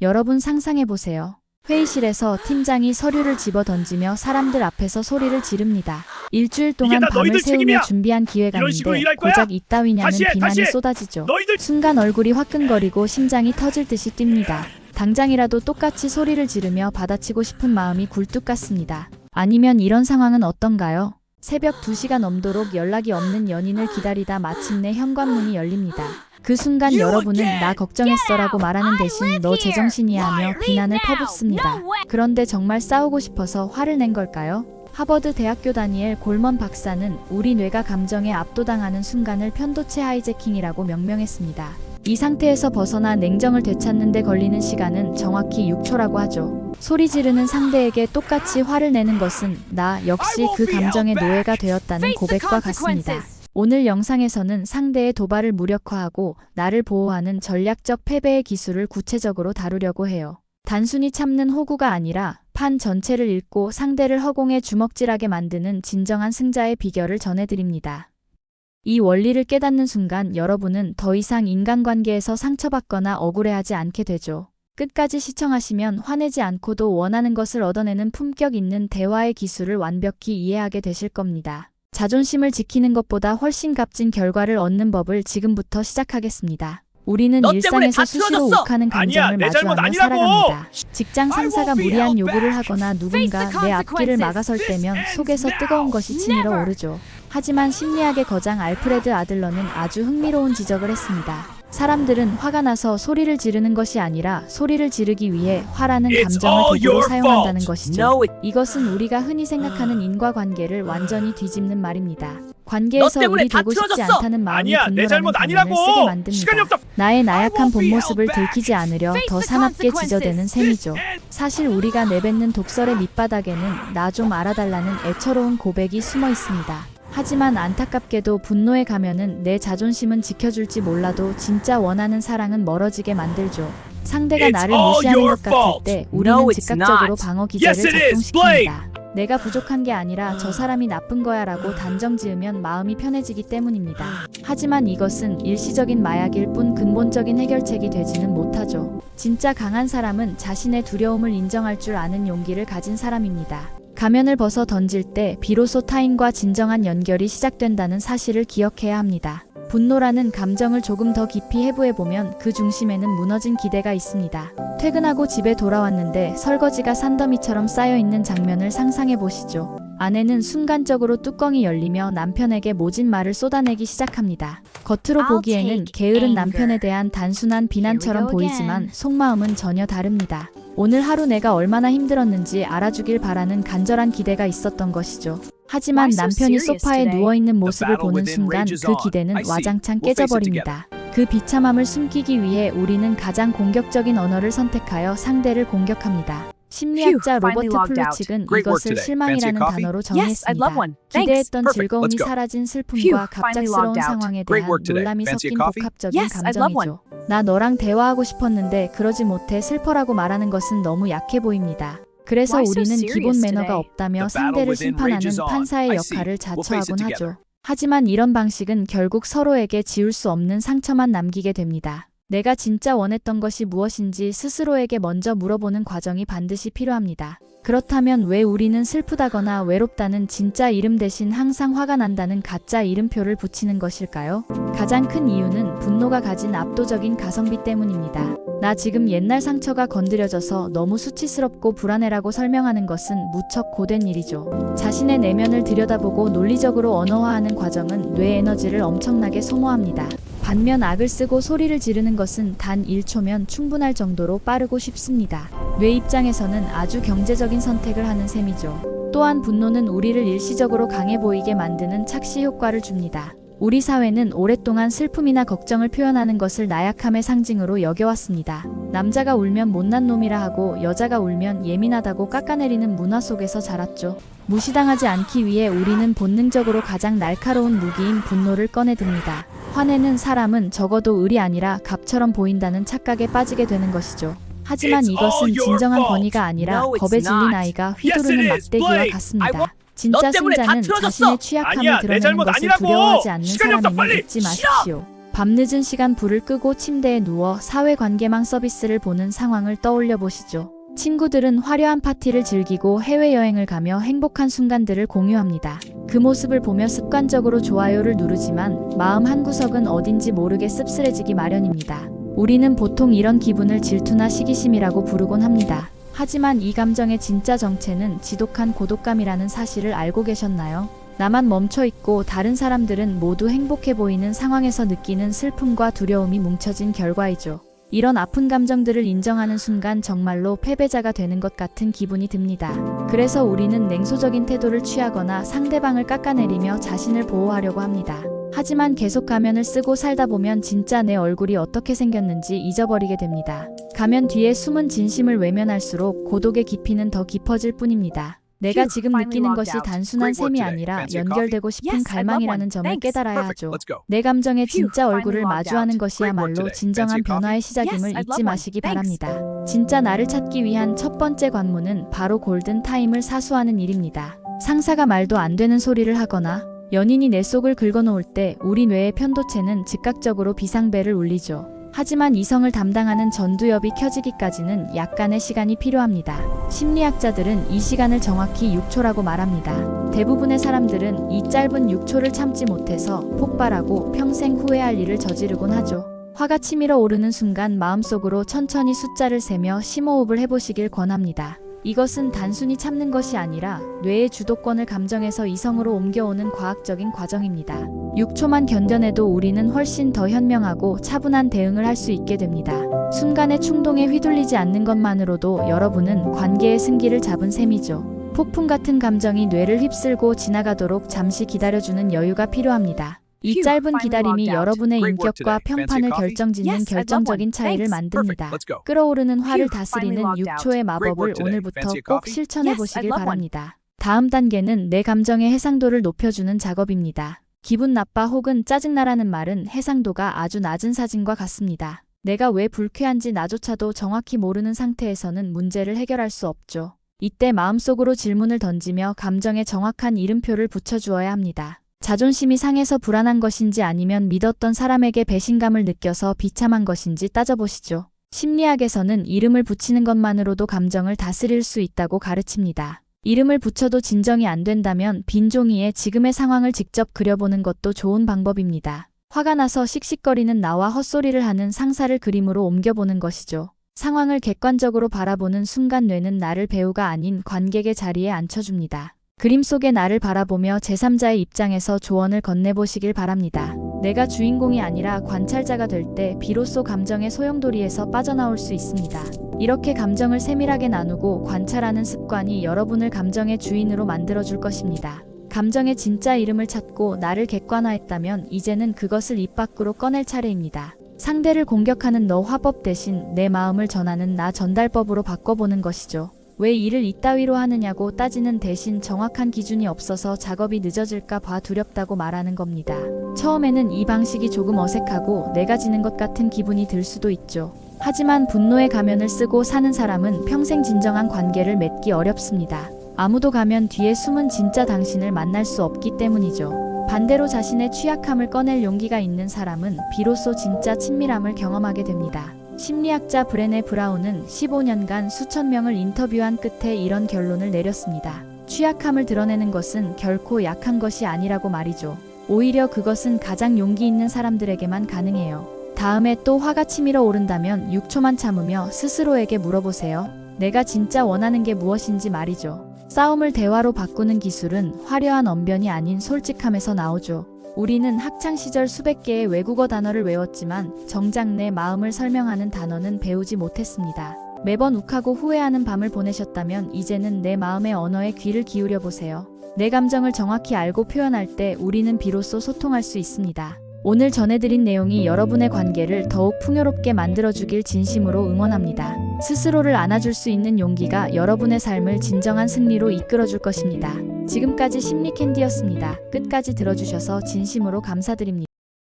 여러분 상상해보세요. 회의실에서 팀장이 서류를 집어 던지며 사람들 앞에서 소리를 지릅니다. 일주일 동안 밤을 새우며 준비한 기획안인데 고작 이따위냐는 비난이 쏟아지죠. 순간 얼굴이 화끈거리고 심장이 터질 듯이 뜁니다. 당장이라도 똑같이 소리를 지르며 받아치고 싶은 마음이 굴뚝 같습니다. 아니면 이런 상황은 어떤가요? 새벽 2시가 넘도록 연락이 없는 연인을 기다리다 마침내 현관문이 열립니다. 그 순간 여러분은 나 걱정했어라고 말하는 대신 너 제정신이야 하며 비난을 퍼붓습니다. 그런데 정말 싸우고 싶어서 화를 낸 걸까요? 하버드 대학교 다니엘 골먼 박사는 우리 뇌가 감정에 압도당하는 순간을 편도체 하이제킹이라고 명명했습니다. 이 상태에서 벗어나 냉정을 되찾는 데 걸리는 시간은 정확히 6초라고 하죠. 소리 지르는 상대에게 똑같이 화를 내는 것은 나 역시 그 감정의 노예가 되었다는 고백과 같습니다. 오늘 영상에서는 상대의 도발을 무력화하고 나를 보호하는 전략적 패배의 기술을 구체적으로 다루려고 해요. 단순히 참는 호구가 아니라 판 전체를 읽고 상대를 허공에 주먹질하게 만드는 진정한 승자의 비결을 전해드립니다. 이 원리를 깨닫는 순간 여러분은 더 이상 인간관계에서 상처받거나 억울해하지 않게 되죠. 끝까지 시청하시면 화내지 않고도 원하는 것을 얻어내는 품격 있는 대화의 기술을 완벽히 이해하게 되실 겁니다. 자존심을 지키는 것보다 훨씬 값진 결과를 얻는 법을 지금부터 시작하겠습니다. 우리는 일상에서 수시로 욱하는 감정을 마주하며 살아갑니다. 직장 상사가 무리한 요구를 하거나 누군가 내 앞길을 막아설 때면 속에서 뜨거운 것이 치밀어 오르죠. 하지만 심리학의 거장 알프레드 아들러는 아주 흥미로운 지적을 했습니다. 사람들은 화가 나서 소리를 지르는 것이 아니라 소리를 지르기 위해 화라는 감정을 도구로 사용한다는 것이죠. 이것은 우리가 흔히 생각하는 인과관계를 완전히 뒤집는 말입니다. 관계에서 우리 되고 싶지 않다는 마음이 분노라는 가면을 쓰게 만듭니다. 나의 나약한 본 모습을 들키지 않으려 더 사납게 지저대는 셈이죠. 사실 우리가 내뱉는 독설의 밑바닥에는 나 좀 알아달라는 애처로운 고백이 숨어 있습니다. 하지만 안타깝게도 분노의 가면은 내 자존심은 지켜줄지 몰라도 진짜 원하는 사랑은 멀어지게 만들죠. 상대가 나를 무시하는 것 같을 때 우리는 즉각적으로 방어 기제를 작동시킵니다. 내가 부족한 게 아니라 저 사람이 나쁜 거야 라고 단정 지으면 마음이 편해지기 때문입니다. 하지만 이것은 일시적인 마약일 뿐 근본적인 해결책이 되지는 못하죠. 진짜 강한 사람은 자신의 두려움을 인정할 줄 아는 용기를 가진 사람입니다. 가면을 벗어 던질 때 비로소 타인과 진정한 연결이 시작된다는 사실을 기억해야 합니다. 분노라는 감정을 조금 더 깊이 해부해보면 그 중심에는 무너진 기대가 있습니다. 퇴근하고 집에 돌아왔는데 설거지가 산더미처럼 쌓여있는 장면을 상상해보시죠. 아내는 순간적으로 뚜껑이 열리며 남편에게 모진 말을 쏟아내기 시작합니다. 겉으로 보기에는 게으른 남편에 대한 단순한 비난처럼 보이지만 속마음은 전혀 다릅니다. 오늘 하루 내가 얼마나 힘들었는지 알아주길 바라는 간절한 기대가 있었던 것이죠. 하지만 남편이 소파에 누워있는 모습을 보는 순간 그 기대는 와장창 깨져버립니다. 그 비참함을 숨기기 위해 우리는 가장 공격적인 언어를 선택하여 상대를 공격합니다. 심리학자 로버트 플루칙은 이것을 실망이라는 단어로 정의했습니다. 기대했던 즐거움이 사라진 슬픔과 갑작스러운 상황에 대한 놀람이 섞인 복합적인 감정이죠. 나 너랑 대화하고 싶었는데 그러지 못해 슬퍼라고 말하는 것은 너무 약해 보입니다. 그래서 우리는 기본 매너가 없다며 상대를 심판하는 판사의 역할을 자처하곤 하죠. 하지만 이런 방식은 결국 서로에게 지울 수 없는 상처만 남기게 됩니다. 내가 진짜 원했던 것이 무엇인지 스스로에게 먼저 물어보는 과정이 반드시 필요합니다. 그렇다면 왜 우리는 슬프다거나 외롭다는 진짜 이름 대신 항상 화가 난다는 가짜 이름표를 붙이는 것일까요? 가장 큰 이유는 분노가 가진 압도적인 가성비 때문입니다. 나 지금 옛날 상처가 건드려져서 너무 수치스럽고 불안해라고 설명하는 것은 무척 고된 일이죠. 자신의 내면을 들여다보고 논리적으로 언어화하는 과정은 뇌 에너지를 엄청나게 소모합니다. 반면 악을 쓰고 소리를 지르는 것은 단 1초면 충분할 정도로 빠르고 쉽습니다. 뇌 입장에서는 아주 경제적인 선택을 하는 셈이죠. 또한 분노는 우리를 일시적으로 강해 보이게 만드는 착시 효과를 줍니다. 우리 사회는 오랫동안 슬픔이나 걱정을 표현하는 것을 나약함의 상징으로 여겨왔습니다. 남자가 울면 못난 놈이라 하고 여자가 울면 예민하다고 깎아내리는 문화 속에서 자랐죠. 무시당하지 않기 위해 우리는 본능적으로 가장 날카로운 무기인 분노를 꺼내듭니다. 화내는 사람은 적어도 을이 아니라 갑처럼 보인다는 착각에 빠지게 되는 것이죠. 하지만 이것은 진정한 권위가 아니라 겁에 질린 아이가 휘두르는 막대기와 같습니다. 진짜 승자는 자신의 취약함을 드러내는 것을 두려워하지 않는 사람임을 잊지 마십시오. 밤늦은 시간 불을 끄고 침대에 누워 사회관계망 서비스를 보는 상황을 떠올려 보시죠. 친구들은 화려한 파티를 즐기고 해외여행을 가며 행복한 순간들을 공유합니다. 그 모습을 보며 습관적으로 좋아요를 누르지만 마음 한구석은 어딘지 모르게 씁쓸해지기 마련입니다. 우리는 보통 이런 기분을 질투나 시기심이라고 부르곤 합니다. 하지만 이 감정의 진짜 정체는 지독한 고독감이라는 사실을 알고 계셨나요? 나만 멈춰있고 다른 사람들은 모두 행복해 보이는 상황에서 느끼는 슬픔과 두려움이 뭉쳐진 결과이죠. 이런 아픈 감정들을 인정하는 순간 정말로 패배자가 되는 것 같은 기분이 듭니다. 그래서 우리는 냉소적인 태도를 취하거나 상대방을 깎아내리며 자신을 보호하려고 합니다. 하지만 계속 가면을 쓰고 살다 보면 진짜 내 얼굴이 어떻게 생겼는지 잊어버리게 됩니다. 가면 뒤에 숨은 진심을 외면할수록 고독의 깊이는 더 깊어질 뿐입니다. 내가 지금 느끼는 것이 단순한 셈이 아니라 연결되고 싶은 갈망이라는 점을 깨달아야 하죠. 내 감정의 진짜 얼굴을 마주하는 것이야말로 진정한 변화의 시작임을 잊지 마시기 바랍니다. 진짜 나를 찾기 위한 첫 번째 관문은 바로 골든타임을 사수하는 일입니다. 상사가 말도 안 되는 소리를 하거나 연인이 내 속을 긁어놓을 때 우리 뇌의 편도체는 즉각적으로 비상벨을 울리죠. 하지만 이성을 담당하는 전두엽이 켜지기까지는 약간의 시간이 필요합니다. 심리학자들은 이 시간을 정확히 6초라고 말합니다. 대부분의 사람들은 이 짧은 6초를 참지 못해서 폭발하고 평생 후회할 일을 저지르곤 하죠. 화가 치밀어 오르는 순간 마음속으로 천천히 숫자를 세며 심호흡을 해보시길 권합니다. 이것은 단순히 참는 것이 아니라 뇌의 주도권을 감정에서 이성으로 옮겨오는 과학적인 과정입니다. 6초만 견뎌내도 우리는 훨씬 더 현명하고 차분한 대응을 할 수 있게 됩니다. 순간의 충동에 휘둘리지 않는 것만으로도 여러분은 관계의 승기를 잡은 셈이죠. 폭풍 같은 감정이 뇌를 휩쓸고 지나가도록 잠시 기다려주는 여유가 필요합니다. 이 짧은 기다림이 여러분의 인격과 평판을 결정짓는 결정적인 차이를 만듭니다. 끓어오르는 화를 다스리는 6초의 마법을 오늘부터 꼭 실천해 보시길 바랍니다. 다음 단계는 내 감정의 해상도를 높여주는 작업입니다. 기분 나빠 혹은 짜증나라는 말은 해상도가 아주 낮은 사진과 같습니다. 내가 왜 불쾌한지 나조차도 정확히 모르는 상태에서는 문제를 해결할 수 없죠. 이때 마음속으로 질문을 던지며 감정에 정확한 이름표를 붙여주어야 합니다. 자존심이 상해서 불안한 것인지 아니면 믿었던 사람에게 배신감을 느껴서 비참한 것인지 따져보시죠. 심리학에서는 이름을 붙이는 것만으로도 감정을 다스릴 수 있다고 가르칩니다. 이름을 붙여도 진정이 안 된다면 빈 종이에 지금의 상황을 직접 그려보는 것도 좋은 방법입니다. 화가 나서 씩씩거리는 나와 헛소리를 하는 상사를 그림으로 옮겨보는 것이죠. 상황을 객관적으로 바라보는 순간 뇌는 나를 배우가 아닌 관객의 자리에 앉혀줍니다. 그림 속의 나를 바라보며 제3자의 입장에서 조언을 건네보시길 바랍니다. 내가 주인공이 아니라 관찰자가 될 때 비로소 감정의 소용돌이에서 빠져나올 수 있습니다. 이렇게 감정을 세밀하게 나누고 관찰하는 습관이 여러분을 감정의 주인으로 만들어줄 것입니다. 감정의 진짜 이름을 찾고 나를 객관화했다면 이제는 그것을 입 밖으로 꺼낼 차례입니다. 상대를 공격하는 너 화법 대신 내 마음을 전하는 나 전달법으로 바꿔보는 것이죠. 왜 일을 이따위로 하느냐고 따지는 대신 정확한 기준이 없어서 작업이 늦어질까 봐 두렵다고 말하는 겁니다. 처음에는 이 방식이 조금 어색하고 내가 지는 것 같은 기분이 들 수도 있죠. 하지만 분노의 가면을 쓰고 사는 사람은 평생 진정한 관계를 맺기 어렵습니다. 아무도 가면 뒤에 숨은 진짜 당신을 만날 수 없기 때문이죠. 반대로 자신의 취약함을 꺼낼 용기가 있는 사람은 비로소 진짜 친밀함을 경험하게 됩니다. 심리학자 브레네 브라운은 15년간 수천 명을 인터뷰한 끝에 이런 결론을 내렸습니다. 취약함을 드러내는 것은 결코 약한 것이 아니라고 말이죠. 오히려 그것은 가장 용기 있는 사람들에게만 가능해요. 다음에 또 화가 치밀어 오른다면 6초만 참으며 스스로에게 물어보세요. 내가 진짜 원하는 게 무엇인지 말이죠. 싸움을 대화로 바꾸는 기술은 화려한 언변이 아닌 솔직함에서 나오죠. 우리는 학창시절 수백 개의 외국어 단어를 외웠지만 정작 내 마음을 설명하는 단어는 배우지 못했습니다. 매번 욱하고 후회하는 밤을 보내셨다면 이제는 내 마음의 언어에 귀를 기울여 보세요. 내 감정을 정확히 알고 표현할 때 우리는 비로소 소통할 수 있습니다. 오늘 전해드린 내용이 여러분의 관계를 더욱 풍요롭게 만들어주길 진심으로 응원합니다. 스스로를 안아줄 수 있는 용기가 여러분의 삶을 진정한 승리로 이끌어줄 것입니다. 지금까지 심리캔디였습니다. 끝까지 들어주셔서 진심으로 감사드립니다.